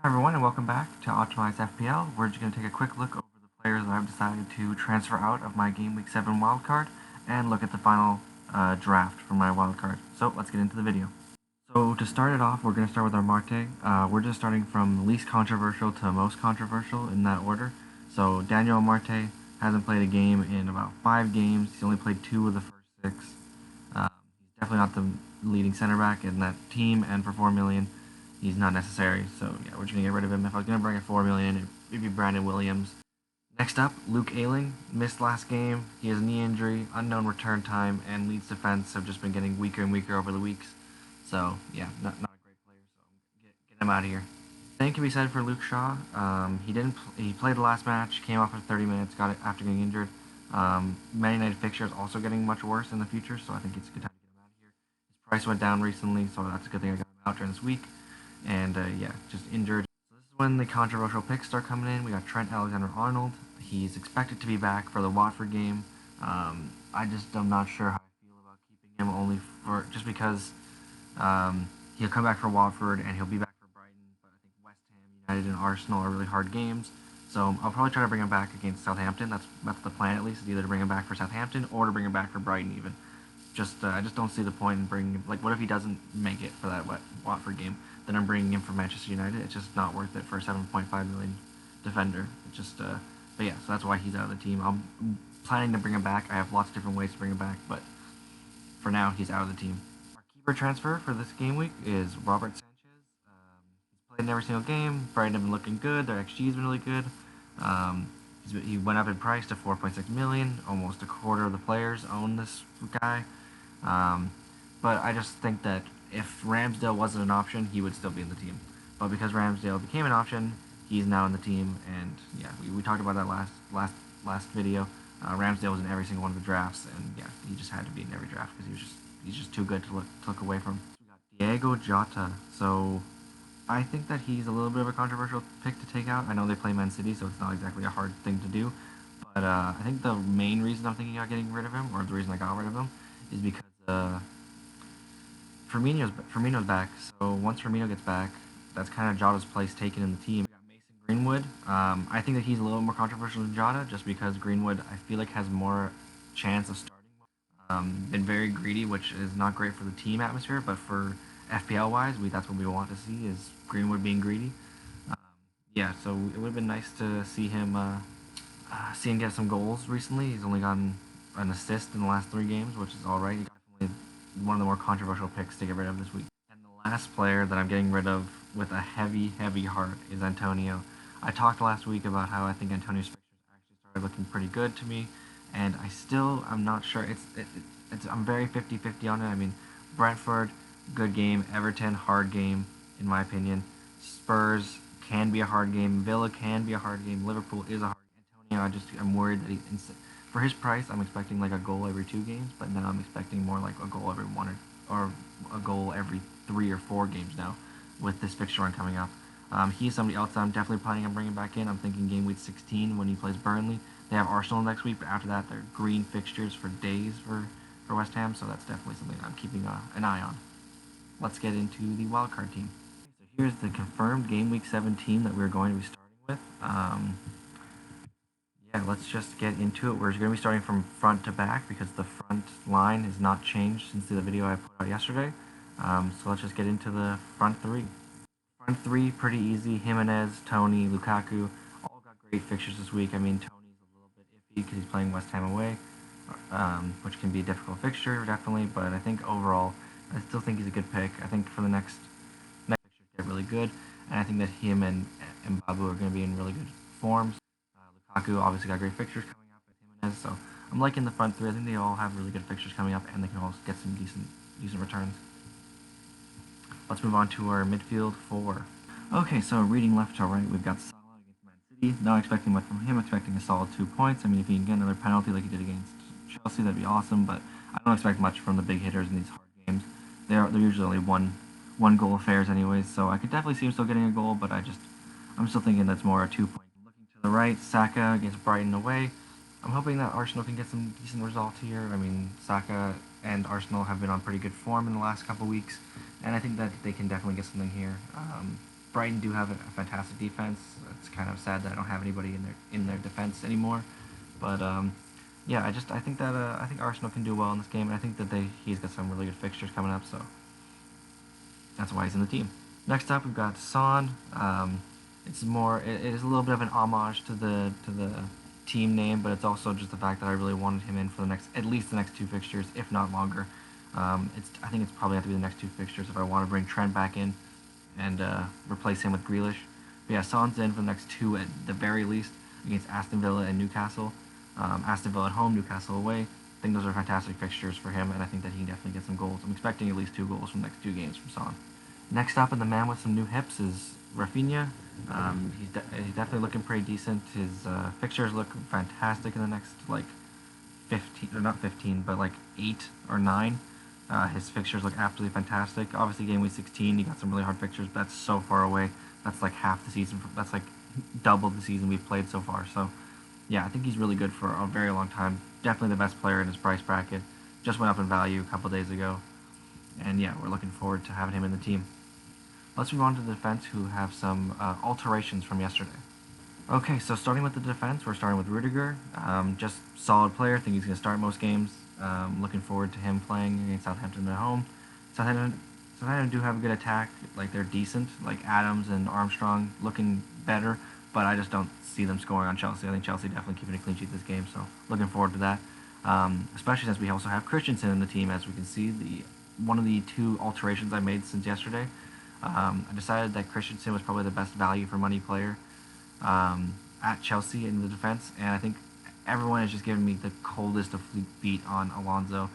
Hi everyone and welcome back to Optimized FPL. We're just going to take a quick look over the players that I've decided to transfer out of my Game Week 7 wildcard and look at the final draft for my wildcard. So let's get into the video. So to start it off, we're going to start with our Marte. We're just starting from least controversial to most controversial in that order. So Daniel Marte hasn't played a game in about 5 games. He's only played 2 of the first 6. He's definitely not the leading center back in that team, and for 4 million. He's not necessary, so yeah, we're just going to get rid of him. If I was going to bring in 4 million, it'd be Brandon Williams. Next up, Luke Ayling, missed last game. He has a knee injury, unknown return time, and Leeds defense have just been getting weaker and weaker over the weeks. So yeah, not a great player, so get him out of here. Same can be said for Luke Shaw. He played the last match, came off for 30 minutes, got it after getting injured. Man United fixture is also getting much worse in the future, so I think it's a good time to get him out of here. His price went down recently, so that's a good thing I got him out during this week. And yeah, just injured. So this is when the controversial picks start coming in. We got Trent Alexander-Arnold. He's expected to be back for the Watford game. I'm not sure how I feel about keeping him only for just because he'll come back for Watford and he'll be back for Brighton. But I think West Ham, United, and Arsenal are really hard games. So I'll probably try to bring him back against Southampton. That's the plan at least. Is either to bring him back for Southampton or to bring him back for Brighton even. I just don't see the point in bringing him. Like, what if he doesn't make it for that Watford game? Then I'm bringing him for Manchester United. It's just not worth it for a 7.5 million defender. It's just, but yeah, so that's why he's out of the team. I'm planning to bring him back. I have lots of different ways to bring him back, but for now, he's out of the team. Our keeper transfer for this game week is Robert Sanchez. He's played in every single game. Brighton have been looking good. Their XG has been really good. He went up in price to 4.6 million. Almost a quarter of the players own this guy. But I just think that if Ramsdale wasn't an option, he would still be in the team. But because Ramsdale became an option, he's now in the team. And yeah, we talked about that last video. Ramsdale was in every single one of the drafts, and yeah, he just had to be in every draft because he's just too good to look away from. We got Diego Jota. So I think that he's a little bit of a controversial pick to take out. I know they play Man City, so it's not exactly a hard thing to do. But I think the main reason I'm thinking about getting rid of him, or the reason I got rid of him, is because Firmino's back. So once Firmino gets back, that's kind of Jota's place taken in the team. We got Mason Greenwood. I think that he's a little more controversial than Jota, just because Greenwood, I feel like, has more chance of starting. Been very greedy, which is not great for the team atmosphere, but for FPL wise, that's what we want to see is Greenwood being greedy. Yeah, so it would have been nice to see him get some goals recently. He's only gotten an assist in the last 3 games, which is all right. He's definitely one of the more controversial picks to get rid of this week. And the last player that I'm getting rid of with a heavy heart is Antonio. I talked last week about how I think Antonio's fixtures actually started looking pretty good to me, and I'm not sure. I'm very 50-50 on it. I mean, Brentford, good game. Everton, hard game, in my opinion. Spurs can be a hard game. Villa can be a hard game. Liverpool is a hard game. Antonio, I'm worried that for his price, I'm expecting like a goal every 2 games, but now I'm expecting more like a goal every 1 or a goal every 3 or 4 games now with this fixture run coming up. He's somebody else that I'm definitely planning on bringing back in. I'm thinking game week 16 when he plays Burnley. They have Arsenal next week, but after that, they're green fixtures for days for West Ham, so that's definitely something I'm keeping an eye on. Let's get into the wildcard team. So here's the confirmed game week 7 team that we're going to be starting with. Yeah, let's just get into it. We're going to be starting from front to back because the front line has not changed since the video I put out yesterday. So let's just get into the front 3. Front 3, pretty easy. Jimenez, Tony, Lukaku, all got great fixtures this week. I mean, Tony's a little bit iffy because he's playing West Ham away, which can be a difficult fixture, definitely. But I think overall, I still think he's a good pick. I think for the next fixtures get really good, and I think that him and Babu are going to be in really good forms. Lukaku obviously got great fixtures coming up with Jimenez, so I'm liking the front 3. I think they all have really good fixtures coming up, and they can all get some decent returns. Let's move on to our midfield 4. Okay, so reading left to right, we've got Salah against Man City. Not expecting much from him, expecting a solid 2 points. I mean, if he can get another penalty like he did against Chelsea, that'd be awesome, but I don't expect much from the big hitters in these hard games. They're usually only one goal affairs anyways, so I could definitely see him still getting a goal, but I'm still thinking that's more a 2 point. Looking to the right, Saka against Brighton away. I'm hoping that Arsenal can get some decent results here. I mean, Saka and Arsenal have been on pretty good form in the last couple weeks, and I think that they can definitely get something here. Brighton do have a fantastic defense. It's kind of sad that I don't have anybody in their defense anymore. But yeah, I think that I think Arsenal can do well in this game, and I think that he's got some really good fixtures coming up. So that's why he's in the team. Next up, we've got Son. It is a little bit of an homage to the team name, but it's also just the fact that I really wanted him in for at least the next two fixtures, if not longer. I think it's probably have to be the next two fixtures if I want to bring Trent back in and replace him with Grealish. But yeah, Son's in for the next two at the very least against Aston Villa and Newcastle. Aston Villa at home, Newcastle away. I think those are fantastic fixtures for him, and I think that he can definitely get some goals. I'm expecting at least 2 goals from the next 2 games from Son. Next up, and the man with some new hips is Rafinha. He's definitely looking pretty decent. His fixtures look fantastic in the next 15, or not 15, but 8 or 9. His fixtures look absolutely fantastic. Obviously, game week 16, he got some really hard fixtures, but that's so far away. That's half the season. That's double the season we've played so far. So, yeah, I think he's really good for a very long time. Definitely the best player in his price bracket. Just went up in value a couple days ago. And yeah, we're looking forward to having him in the team. Let's move on to the defense, who have some alterations from yesterday. Okay, so starting with the defense, we're starting with Rudiger. Just solid player. I think he's going to start most games. Looking forward to him playing against Southampton at home. Southampton do have a good attack. They're decent. Adams and Armstrong looking better, but I just don't see them scoring on Chelsea. I think Chelsea definitely keeping a clean sheet this game, so looking forward to that. Especially since we also have Christensen in the team, as we can see. One of the 2 alterations I made since yesterday. I decided that Christensen was probably the best value for money player at Chelsea in the defense, and I think everyone is just giving me the coldest of feet on Alonso.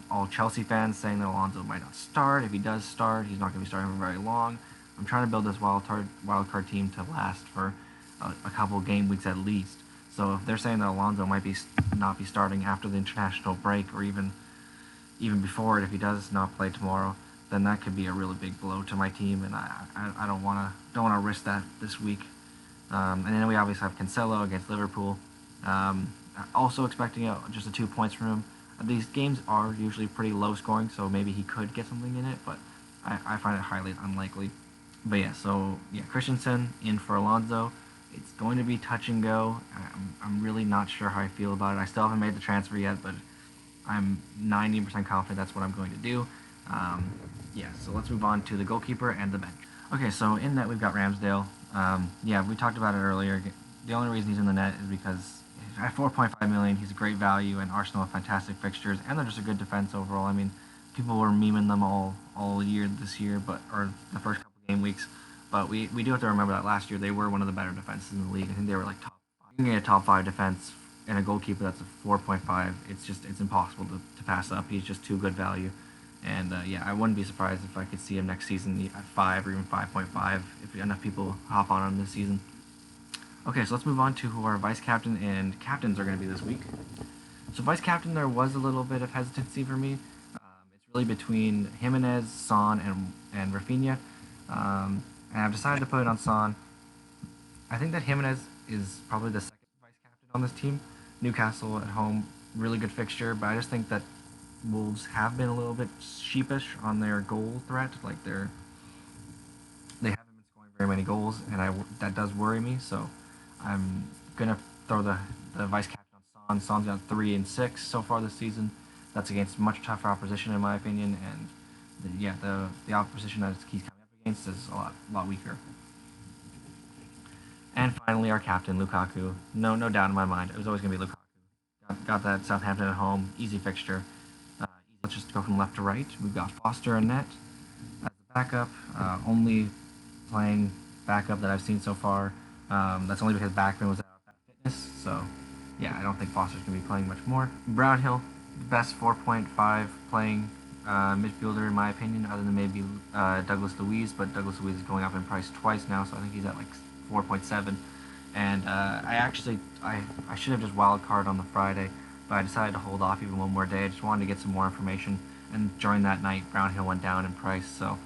All Chelsea fans saying that Alonso might not start. If he does start, he's not going to be starting for very long. I'm trying to build this wildcard team to last for a couple game weeks at least. So if they're saying that Alonso might not be starting after the international break, or even before it, if he does not play tomorrow, then that could be a really big blow to my team, and I don't want to risk that this week. And then we obviously have Concello against Liverpool. Also expecting just 2 points from him. These games are usually pretty low scoring, so maybe he could get something in it, but I find it highly unlikely. But yeah, so yeah, Christensen in for Alonso. It's going to be touch and go. I'm really not sure how I feel about it. I still haven't made the transfer yet, but I'm 90% confident that's what I'm going to do. Yeah, so let's move on to the goalkeeper and the bench. Okay, so in net we've got Ramsdale. Yeah, we talked about it earlier. The only reason he's in the net is because at 4.5 million, he's a great value, and Arsenal have fantastic fixtures, and they're just a good defense overall. I mean, people were memeing them all year this year, or the first couple game weeks. But we do have to remember that last year they were one of the better defenses in the league. I think they were top 5. You can get a top 5 defense and a goalkeeper that's a 4.5. It's impossible to pass up. He's just too good value. And yeah, I wouldn't be surprised if I could see him next season at 5 or even 5.5 if enough people hop on him this season. Okay, so let's move on to who our vice captain and captains are going to be this week. So vice captain, there was a little bit of hesitancy for me. It's really between Jimenez, Son, and Rafinha. And I've decided to put it on Son. I think that Jimenez is probably the second vice captain on this team. Newcastle at home, really good fixture, but I just think that Wolves have been a little bit sheepish on their goal threat. They haven't been scoring very many goals, and that does worry me. So I'm gonna throw the vice captain on Son. Son's got 3 and 6 so far this season. That's against much tougher opposition in my opinion, and the opposition that he's coming up against is a lot weaker. And finally, our captain Lukaku. No doubt in my mind, it was always gonna be Lukaku. Got that Southampton at home, easy fixture. Let's just go from left to right. We've got Foster and net as a backup. Only playing backup that I've seen so far. That's only because Backman was out of fitness. So, yeah, I don't think Foster's going to be playing much more. Brownhill, best 4.5 playing midfielder in my opinion, other than maybe Douglas Luiz. But Douglas Luiz is going up in price twice now, so I think he's at 4.7. And I should have just wildcard on the Friday, but I decided to hold off even one more day. I just wanted to get some more information, and during that night, Brownhill went down in price, so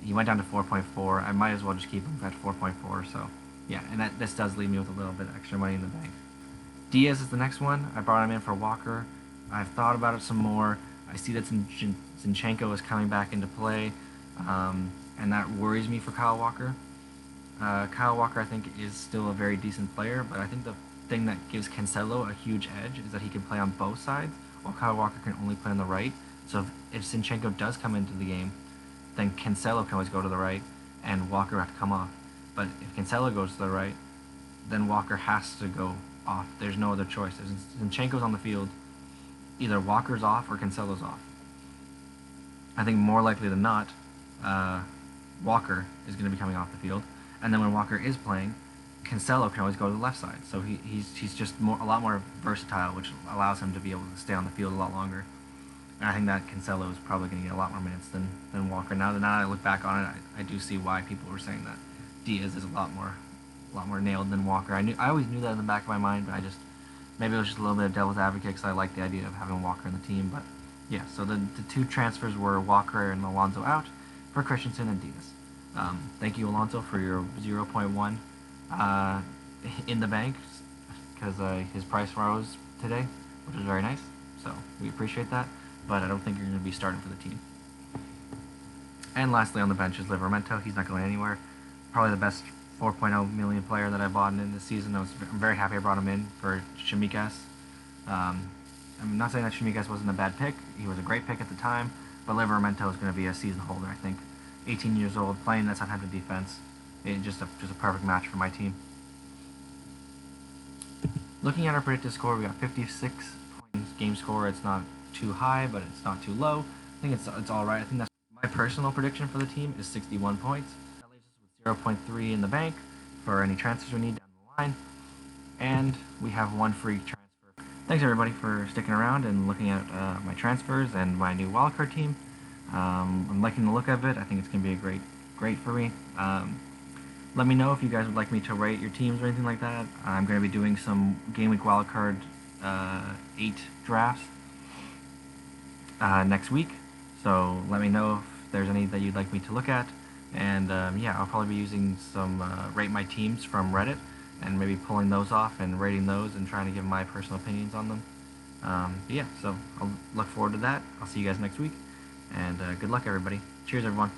he went down to 4.4. I might as well just keep him at 4.4, so yeah, and this does leave me with a little bit of extra money in the bank. Diaz is the next one. I brought him in for Walker. I've thought about it some more. I see that Zinchenko is coming back into play, and that worries me for Kyle Walker. Kyle Walker, I think, is still a very decent player, but I think the thing that gives Concello a huge edge is that he can play on both sides, while Kyle Walker can only play on the right. So if Zinchenko does come into the game, then Concello can always go to the right, and Walker have to come off. But if Concello goes to the right, then Walker has to go off. There's no other choice. If Zinchenko's on the field, either Walker's off or Cancelo's off. I think more likely than not, Walker is going to be coming off the field. And then when Walker is playing, Concello can always go to the left side. So he's just a lot more versatile, which allows him to be able to stay on the field a lot longer. And I think that Concello is probably going to get a lot more minutes than Walker. Now that I look back on it, I do see why people were saying that Diaz is a lot more nailed than Walker. I always knew that in the back of my mind, but maybe it was just a little bit of devil's advocate because I like the idea of having Walker in the team. But yeah, so the two transfers were Walker and Alonso out for Christensen and Diaz. Thank you, Alonso, for your 0.1 in the bank because his price rose today, which is very nice. So we appreciate that, but I don't think you're going to be starting for the team. And lastly, on the bench is Livramento. He's not going anywhere. Probably the best 4.0 million player that I bought in this season. I'm very happy I brought him in for Shimikas. I'm not saying that Shimikas wasn't a bad pick. He was a great pick at the time, but Livramento is going to be a season holder, I think. 18 years old, playing that Southampton defense. It's just a perfect match for my team. Looking at our predicted score, we got 56 points game score. It's not too high, but it's not too low. I think it's all right. I think that's my personal prediction for the team is 61 points. That leaves us with 0.3 in the bank for any transfers we need down the line, and we have one free transfer. Thanks everybody for sticking around and looking at my transfers and my new wildcard team. I'm liking the look of it. I think it's going to be a great for me. Let me know if you guys would like me to rate your teams or anything like that. I'm going to be doing some Game Week Wildcard 8 drafts next week. So let me know if there's any that you'd like me to look at. And yeah, I'll probably be using some Rate My Teams from Reddit and maybe pulling those off and rating those and trying to give my personal opinions on them. Yeah, so I'll look forward to that. I'll see you guys next week. And good luck, everybody. Cheers, everyone.